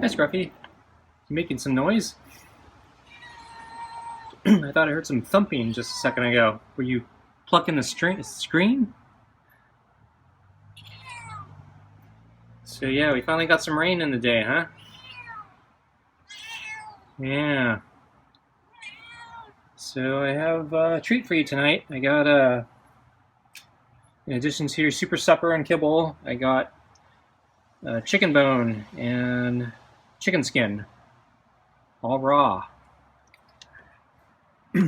Hi, Scruffy. You making some noise? I thought I heard some thumping just a second ago. Were you plucking the screen? So yeah, we finally got some rain in the day, huh? Yeah. So I have a treat for you tonight. I got in addition to your super supper and kibble, I got chicken bone and chicken skin, all raw. I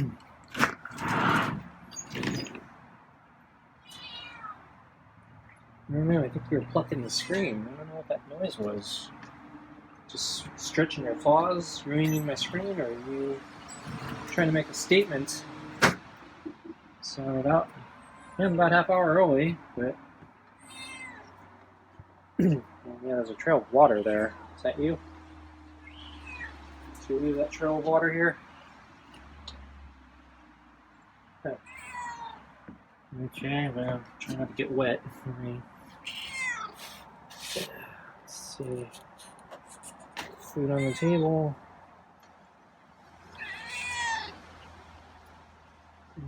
don't know, I think you were plucking the screen. I don't know what that noise was. Just stretching your claws, ruining my screen, or are you trying to make a statement? So I'm about half hour early, but yeah, there's a trail of water there. Is that you? Should we leave that trail of water here? Okay, well, try not to get wet. Let's see. Food on the table.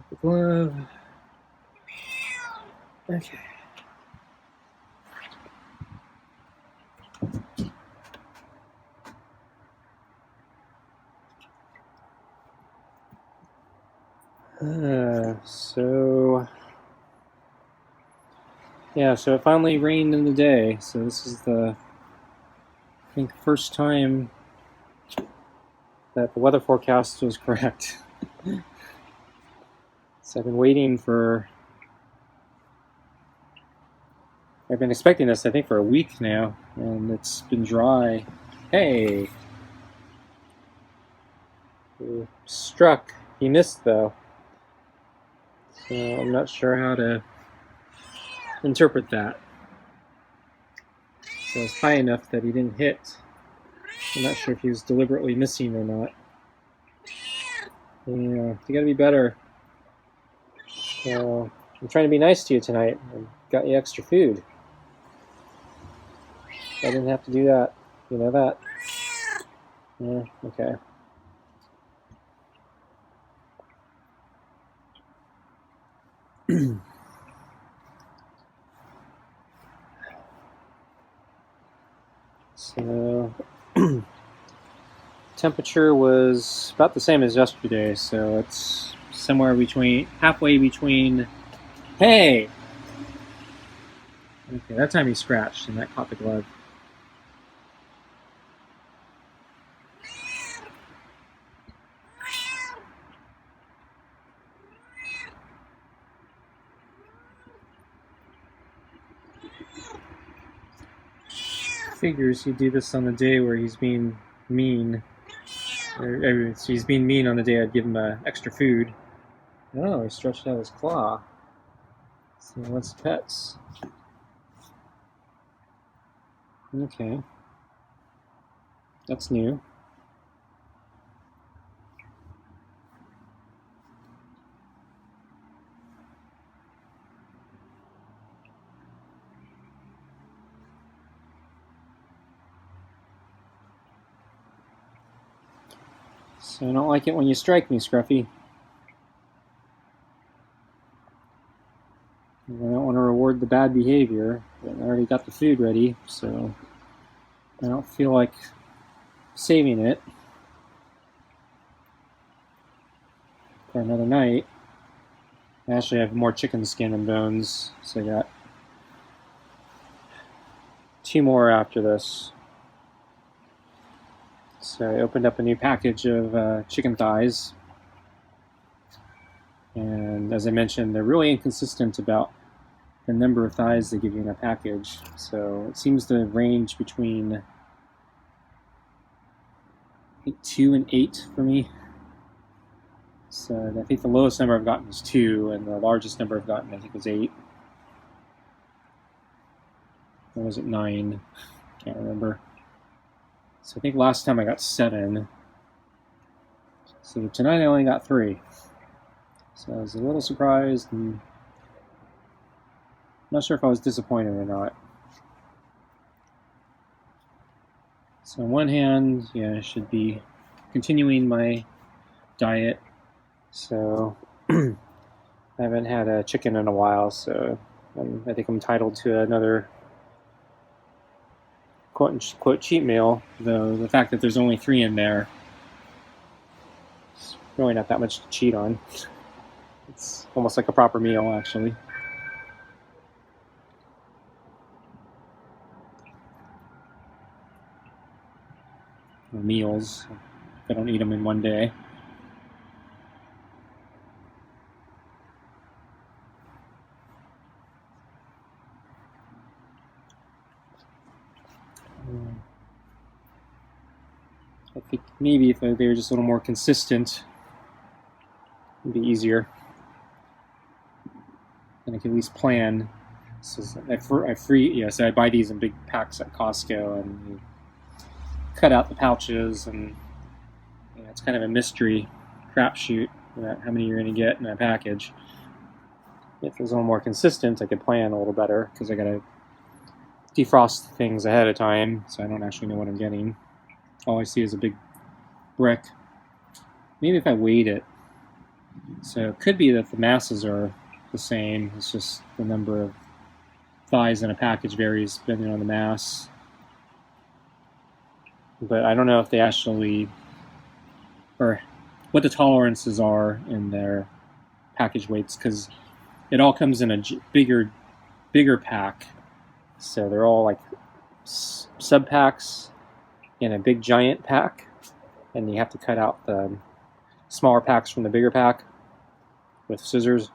The glove. Okay. So it finally rained in the day. So this is I think, first time that the weather forecast was correct. So I've been expecting this, I think, for a week now, and it's been dry. Hey! He struck. He missed, though. So I'm not sure how to interpret that. So it's high enough that he didn't hit. I'm not sure if he was deliberately missing or not. Yeah, you gotta be better. So I'm trying to be nice to you tonight. I got you extra food. I didn't have to do that. You know that? Yeah, okay. So temperature was about the same as yesterday, so it's somewhere halfway between. Hey! Okay, that time he scratched and that caught the glove. Figures he'd do this on the day where he's being mean. Or he's being mean on the day I'd give him extra food. Oh, he stretched out his claw. So he wants pets. Okay. That's new. So I don't like it when you strike me, Scruffy. I don't want to reward the bad behavior, but I already got the food ready, so I don't feel like saving it for another night. I actually have more chicken skin and bones, so I got 2 more after this. So I opened up a new package of chicken thighs, and as I mentioned, they're really inconsistent about the number of thighs they give you in a package. So it seems to range between, I think, 2 and 8 for me. So I think the lowest number I've gotten was 2, and the largest number I've gotten, I think, was 8. Or was it 9? Can't remember. So I think last time I got 7. So tonight I only got 3. So I was a little surprised, and not sure if I was disappointed or not. So on one hand, yeah, I should be continuing my diet. So I haven't had a chicken in a while, so I think I'm entitled to another quote-unquote cheat meal, though the fact that there's only 3 in there, it's really not that much to cheat on. It's almost like a proper meal, actually. Or meals, if I don't eat them in one day. I think maybe if they were just a little more consistent, it'd be easier. And I can at least plan. So so I buy these in big packs at Costco, and you cut out the pouches, and it's kind of a mystery crapshoot about how many you're going to get in a package. If it was a little more consistent, I could plan a little better, because I got to defrost things ahead of time, so I don't actually know what I'm getting. All I see is a big brick. Maybe if I weighed it. So it could be that the masses are the same. It's just the number of thighs in a package varies depending on the mass. But I don't know if they actually, or what the tolerances are in their package weights, because it all comes in a bigger pack. So they're all like sub packs in a big giant pack, and you have to cut out the smaller packs from the bigger pack with scissors.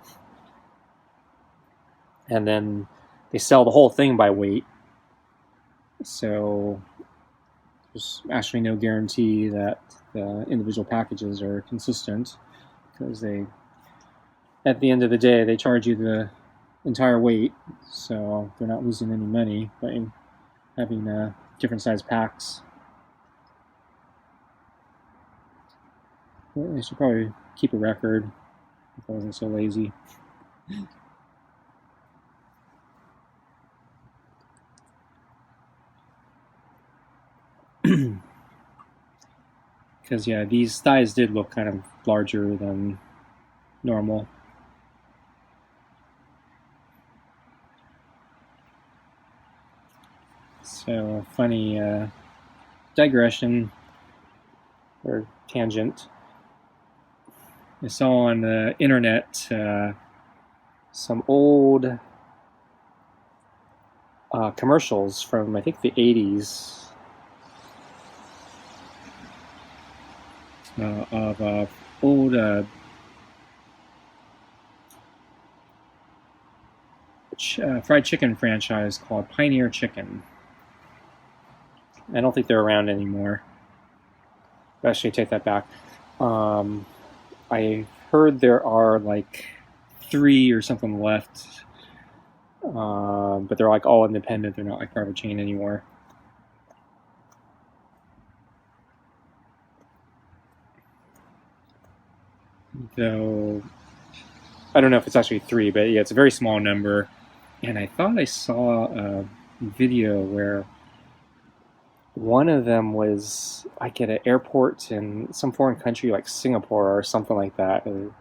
And then they sell the whole thing by weight. So there's actually no guarantee that the individual packages are consistent, because at the end of the day, they charge you the entire weight, so they're not losing any money by having different size packs. Well, I should probably keep a record if I wasn't so lazy. Because yeah, these thighs did look kind of larger than normal. So funny digression or tangent. I saw on the internet some old commercials from, I think, the 80s of old fried chicken franchise called Pioneer Chicken. I don't think they're around anymore. Actually, take that back. I heard there are like 3 or something left, but they're like all independent. They're not like part of a chain anymore. Though I don't know if it's actually 3, but yeah, it's a very small number. And I thought I saw a video where one of them was like at an airport in some foreign country like Singapore or something like that. And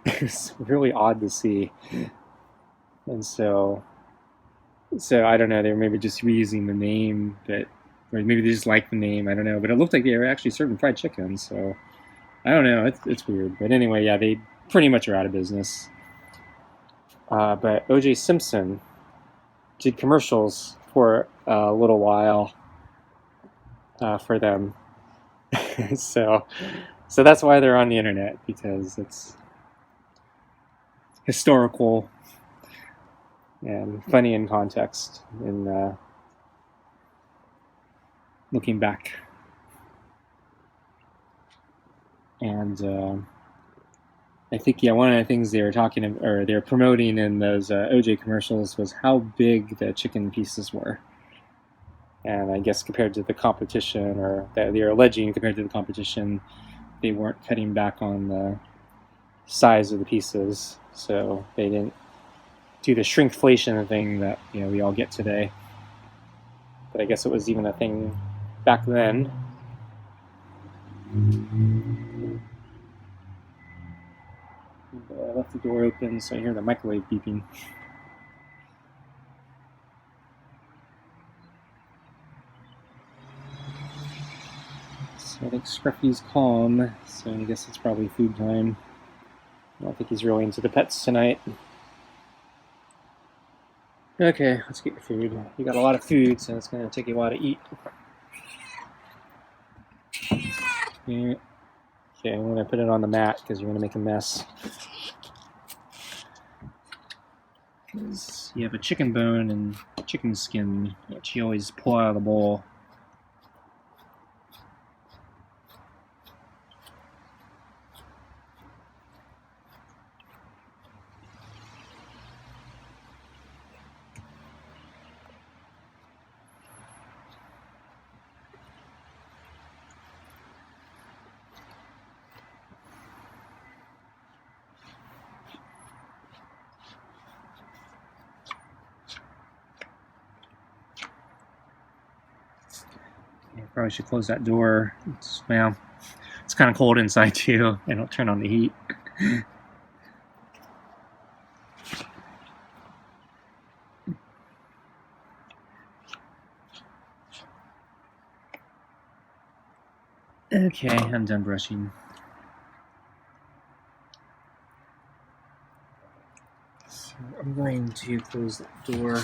it's really odd to see. And so I don't know, they were maybe just reusing the name, or maybe they just liked the name, I don't know. But it looked like they were actually serving fried chicken, so I don't know, it's weird. But anyway, yeah, they pretty much are out of business. But O.J. Simpson did commercials for a little while for them. so that's why they're on the internet, because it's historical and funny in context in looking back. And I think, yeah, one of the things they were promoting in those OJ commercials was how big the chicken pieces were. And I guess compared to the competition, or that they're alleging compared to the competition, they weren't cutting back on the size of the pieces, so they didn't do the shrinkflation thing that we all get today. But I guess it was even a thing back then. I left the door open, so I hear the microwave beeping. So I think Scruffy's calm, so I guess it's probably food time. I don't think he's really into the pets tonight. Okay, let's get your food. You got a lot of food, so it's going to take you a while to eat. Yeah. Okay, I'm going to put it on the mat because you're going to make a mess. You have a chicken bone and chicken skin that you always pull out of the bowl. Probably should close that door. It's kind of cold inside too. I don't turn on the heat. Okay, I'm done brushing. So I'm going to close that door.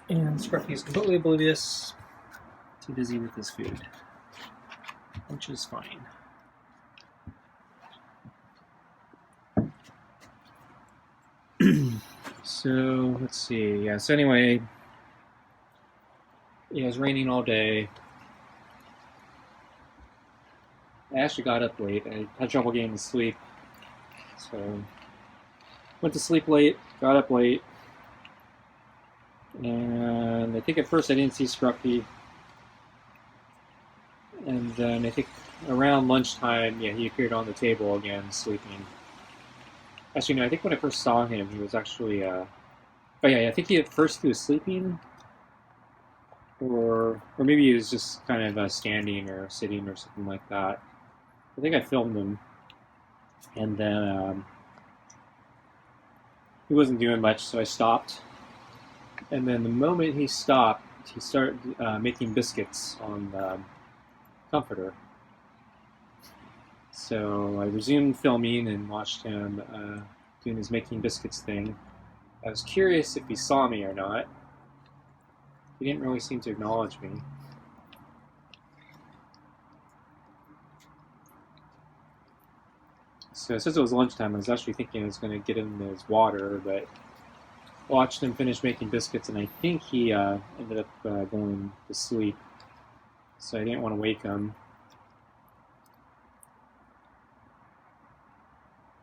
And Scruffy is completely oblivious, too busy with his food, which is fine. So, let's see. Yeah, so anyway, it was raining all day. I actually got up late. I had trouble getting to sleep. So, went to sleep late, got up late. And I think at first I didn't see Scruffy. And then I think around lunchtime, yeah, he appeared on the table again, sleeping. Actually, no, I think when I first saw him, he was actually, oh yeah, I think he was sleeping. Or maybe he was just kind of standing or sitting or something like that. I think I filmed him. And then he wasn't doing much, so I stopped. And then the moment he stopped, he started making biscuits on the comforter. So I resumed filming and watched him doing his making biscuits thing. I was curious if he saw me or not. He didn't really seem to acknowledge me. So since it was lunchtime, I was actually thinking I was going to get him his water, but watched him finish making biscuits, and I think he ended up going to sleep. So I didn't want to wake him.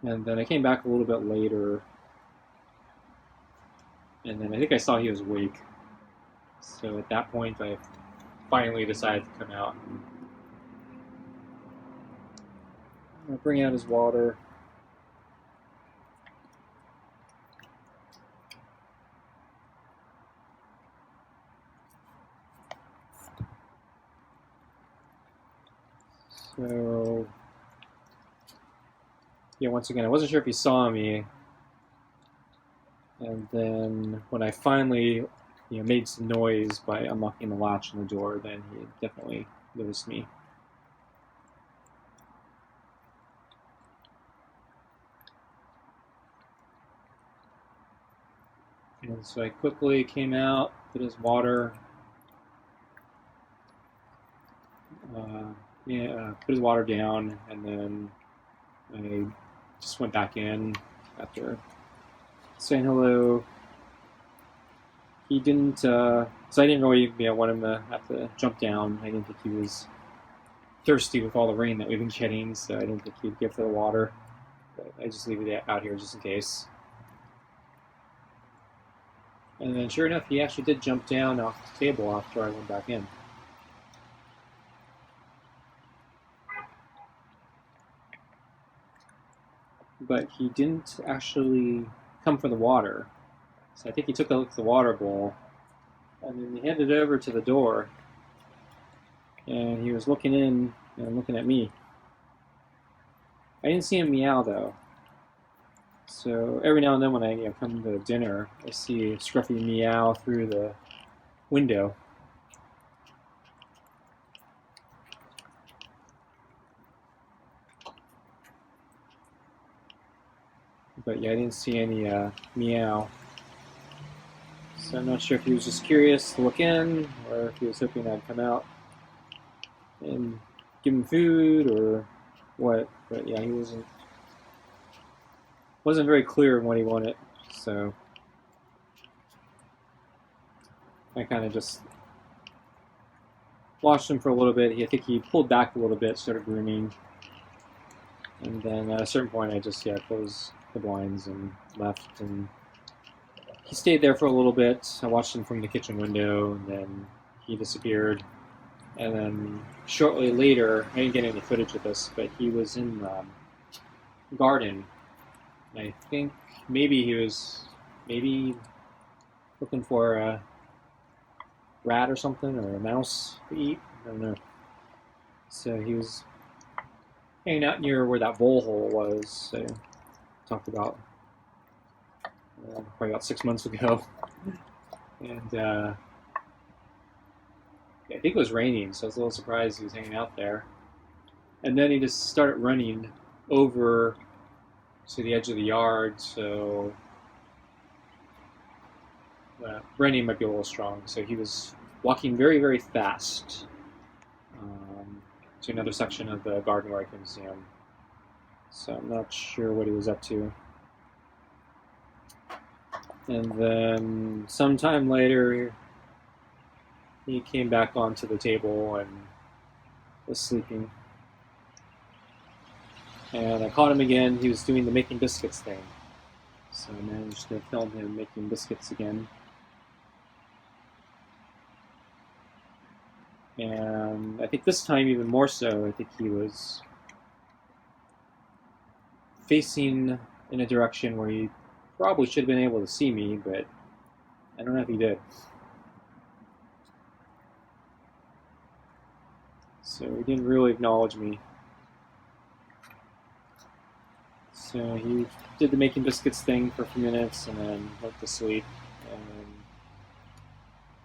And then I came back a little bit later, and then I think I saw he was awake. So at that point, I finally decided to come out and bring out his water. So, yeah, once again, I wasn't sure if he saw me. And then when I finally, made some noise by unlocking the latch on the door, then he definitely noticed me. And so I quickly came out, put his water, put his water down, and then I just went back in after saying hello. He didn't, so I didn't really want him to have to jump down. I didn't think he was thirsty with all the rain that we've been getting, so I didn't think he'd go for the water. But I just leave it out here just in case. And then sure enough, he actually did jump down off the table after I went back in. But he didn't actually come for the water. So I think he took a look at the water bowl, and then he headed over to the door, and he was looking in and looking at me. I didn't see him meow though. So every now and then when I come to dinner, I see Scruffy meow through the window. But yeah, I didn't see any meow. So I'm not sure if he was just curious to look in, or if he was hoping I'd come out and give him food, or what. But yeah, he wasn't very clear on what he wanted. So I kind of just watched him for a little bit. I think he pulled back a little bit, started grooming. And then at a certain point, I just closed the blinds and left. And he stayed there for a little bit. I watched him from the kitchen window, and then he disappeared. And then shortly later, I didn't get any footage of this, but he was in the garden. And I think maybe he was looking for a rat or something, or a mouse to eat. I don't know. So he was hanging out near where that bowl hole was. So talked about probably about 6 months ago. And I think it was raining, so I was a little surprised he was hanging out there. And then he just started running over to the edge of the yard, so running might be a little strong. So he was walking very, very fast to another section of the garden where I couldn't see him. So I'm not sure what he was up to. And then sometime later, he came back onto the table and was sleeping. And I caught him again. He was doing the making biscuits thing. So I managed to film him making biscuits again. And I think this time even more so, I think he was facing in a direction where he probably should have been able to see me, but I don't know if he did. So he didn't really acknowledge me. So he did the making biscuits thing for a few minutes and then went to sleep. And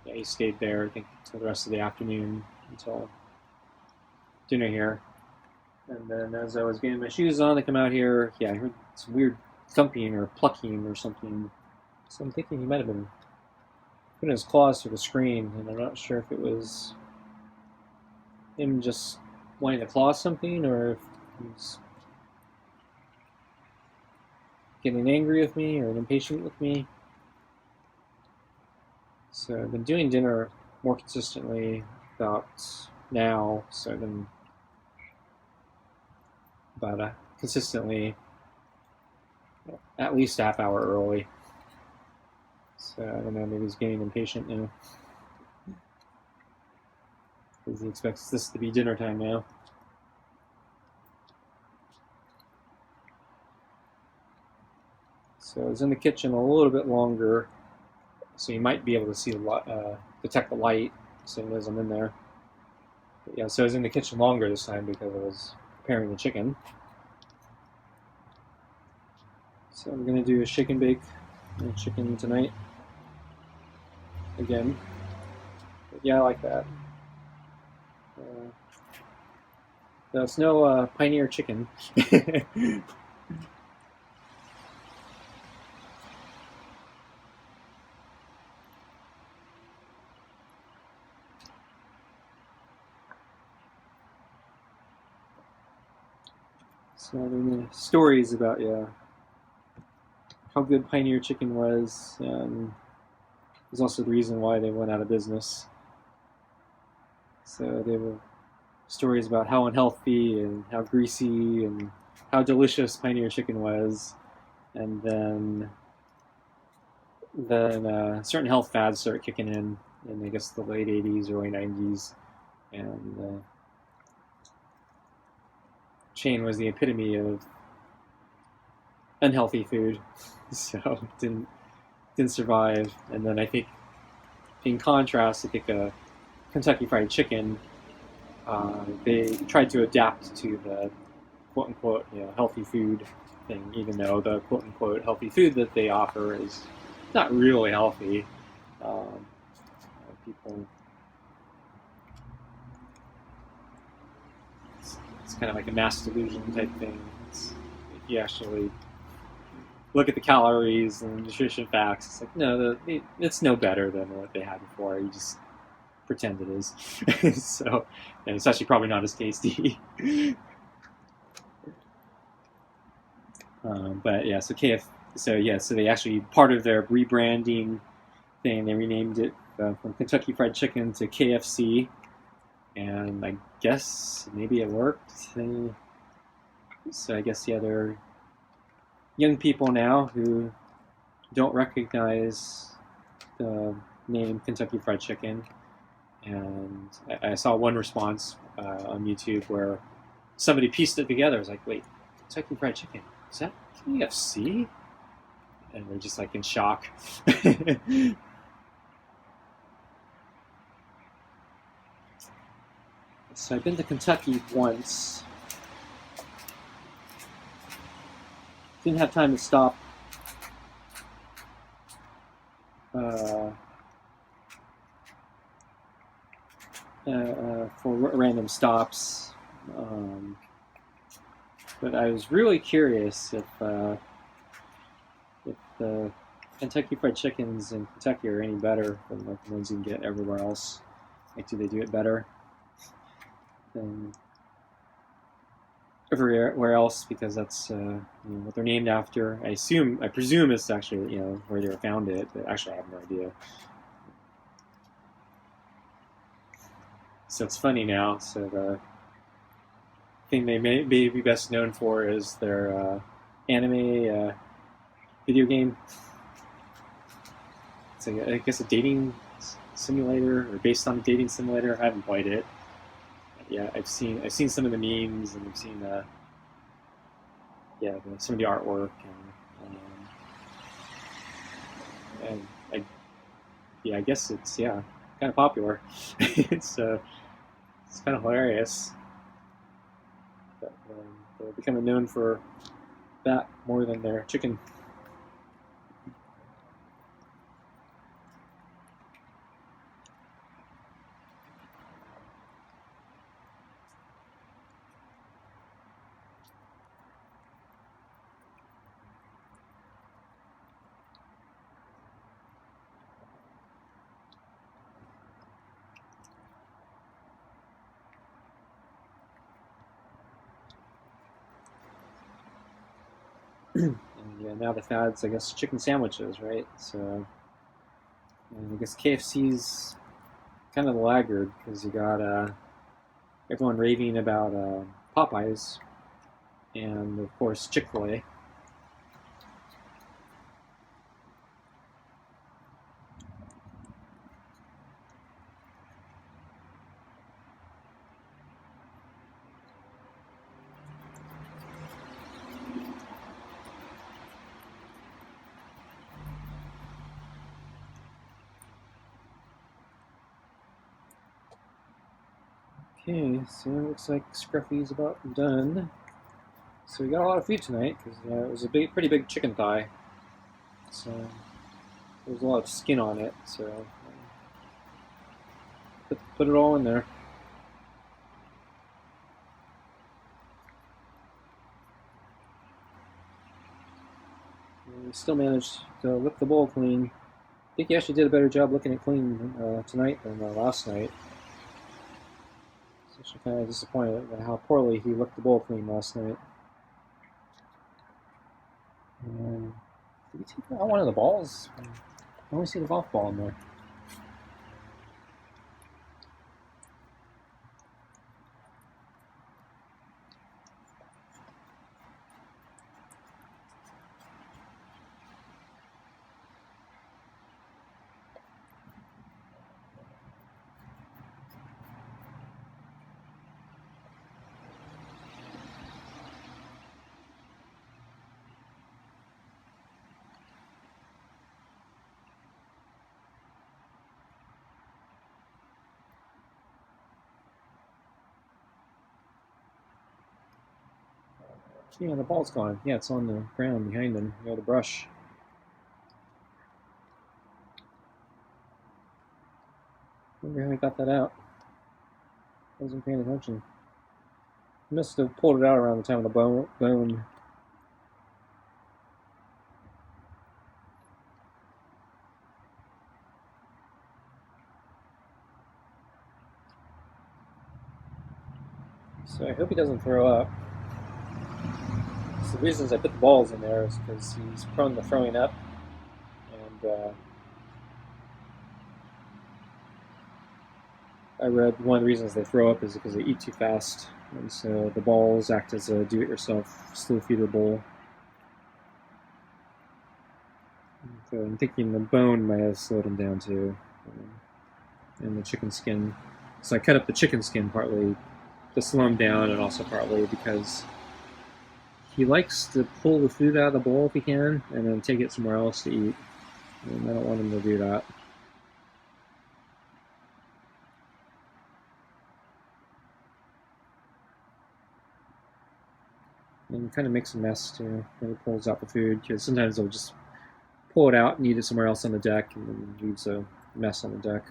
yeah, he stayed there, I think, until the rest of the afternoon, until dinner here. And then as I was getting my shoes on to come out here, I heard some weird thumping or plucking or something. So I'm thinking he might have been putting his claws through the screen, and I'm not sure if it was him just wanting to claw something, or if he's getting angry with me or impatient with me. So I've been doing dinner more consistently about now, so I've been about consistently at least a half hour early. So I don't know, maybe he's getting impatient now, because he expects this to be dinner time now. So I was in the kitchen a little bit longer, so you might be able to see detect the light as soon as I'm in there. But yeah, so I was in the kitchen longer this time because I was preparing the chicken. So I'm going to do a shake and bake chicken tonight. Again. But yeah, I like that. It's no Pioneer chicken. So the stories about how good Pioneer chicken was, and was also the reason why they went out of business. So they were stories about how unhealthy and how greasy and how delicious Pioneer chicken was, and then certain health fads started kicking in I guess the late 80s, early 90s, and chain was the epitome of unhealthy food, so it didn't didn't survive. And then I think, in contrast, I think Kentucky Fried Chicken, they tried to adapt to the quote unquote healthy food thing, even though the quote unquote healthy food that they offer is not really healthy. People, it's kind of like a mass delusion type thing. If you actually look at the calories and nutrition facts, it's like no, it's no better than what they had before. You just pretend it is. So, and it's actually probably not as tasty. But yeah, so so they actually, part of their rebranding thing, they renamed it from Kentucky Fried Chicken to KFC, and I guess maybe it worked. So I guess they're young people now who don't recognize the name Kentucky Fried Chicken. And I saw one response on YouTube where somebody pieced it together. I was like, wait, Kentucky Fried Chicken, is that KFC? And they're just like in shock. So I've been to Kentucky once. Didn't have time to stop for random stops, but I was really curious if the Kentucky Fried Chickens in Kentucky are any better than like the ones you can get everywhere else. Like, do they do it better than everywhere else? Because that's what they're named after. I presume it's actually where they were founded. But actually, I have no idea. So it's funny now. So the thing they may be best known for is their anime video game. It's I guess a dating simulator, or based on a dating simulator. I haven't played it. But yeah, I've seen some of the memes, and I've seen some of the artwork, and I guess it's kind of popular. It's kind of hilarious. But they're becoming known for that more than their chicken. And now the fad's, I guess, chicken sandwiches, right? So I guess KFC's kind of the laggard, because you got everyone raving about Popeyes, and of course Chick-fil-A. Okay, so it looks like Scruffy's about done. So we got a lot of food tonight, because it was a pretty big chicken thigh. So there was a lot of skin on it, so put it all in there. And we still managed to lick the bowl clean. I think he actually did a better job licking it clean tonight than last night. So I'm kind of disappointed at how poorly he licked the bowl clean last night. And did he take out one of the balls? I only see the golf ball in there. Yeah, the ball's gone. Yeah, it's on the ground behind them, near the brush. Wonder how he got that out. Wasn't paying attention. He must have pulled it out around the time of the bone. So I hope he doesn't throw up. So the reasons I put the balls in there is because he's prone to throwing up, and I read one of the reasons they throw up is because they eat too fast, and so the balls act as a do-it-yourself slow feeder bowl. So I'm thinking the bone might have slowed him down too, and the chicken skin. So I cut up the chicken skin partly to slow him down, and also partly because he likes to pull the food out of the bowl if he can, and then take it somewhere else to eat. And I don't want him to do that. And it kind of makes a mess too when he pulls out the food, because sometimes they'll just pull it out and eat it somewhere else on the deck, and then leaves a mess on the deck.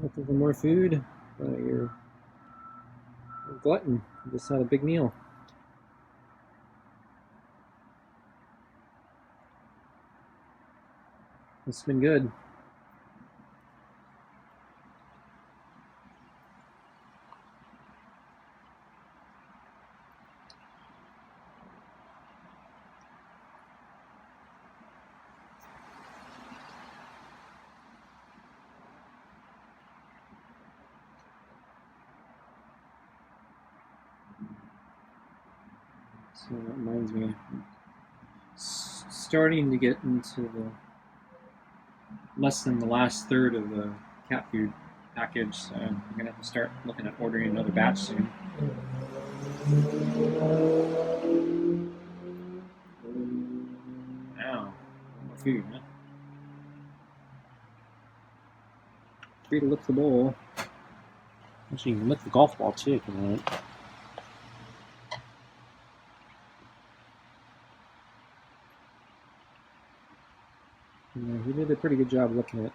Looking for more food? You're a glutton. You just had a big meal. It's been good. So that reminds me, starting to get into the less than the last third of the cat food package, so I'm gonna have to start looking at ordering another batch soon. Ow, more food, huh? Free to lick the bowl. Actually, you can lick the golf ball too if you want. Yeah, he did a pretty good job looking at.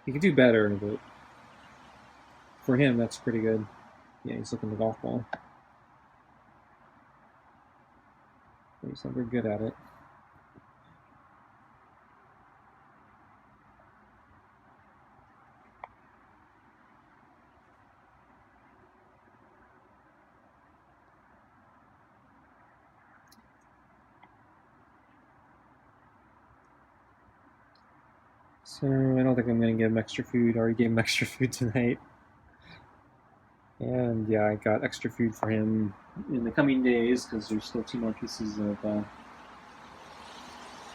He could do better, but for him, that's pretty good. Yeah, he's looking at the golf ball. But he's not very good at it. So I don't think I'm going to give him extra food. I already gave him extra food tonight. And yeah, I got extra food for him in the coming days because there's still 2 more pieces of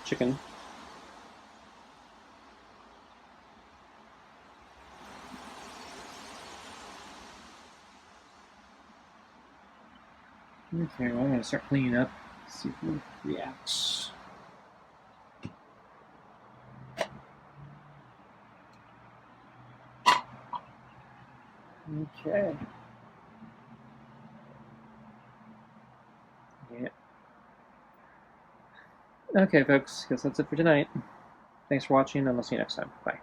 chicken. Okay, well, I'm going to start cleaning up, see if he reacts. Okay. Yeah. Okay, folks, guess that's it for tonight. Thanks for watching, and I'll see you next time. Bye.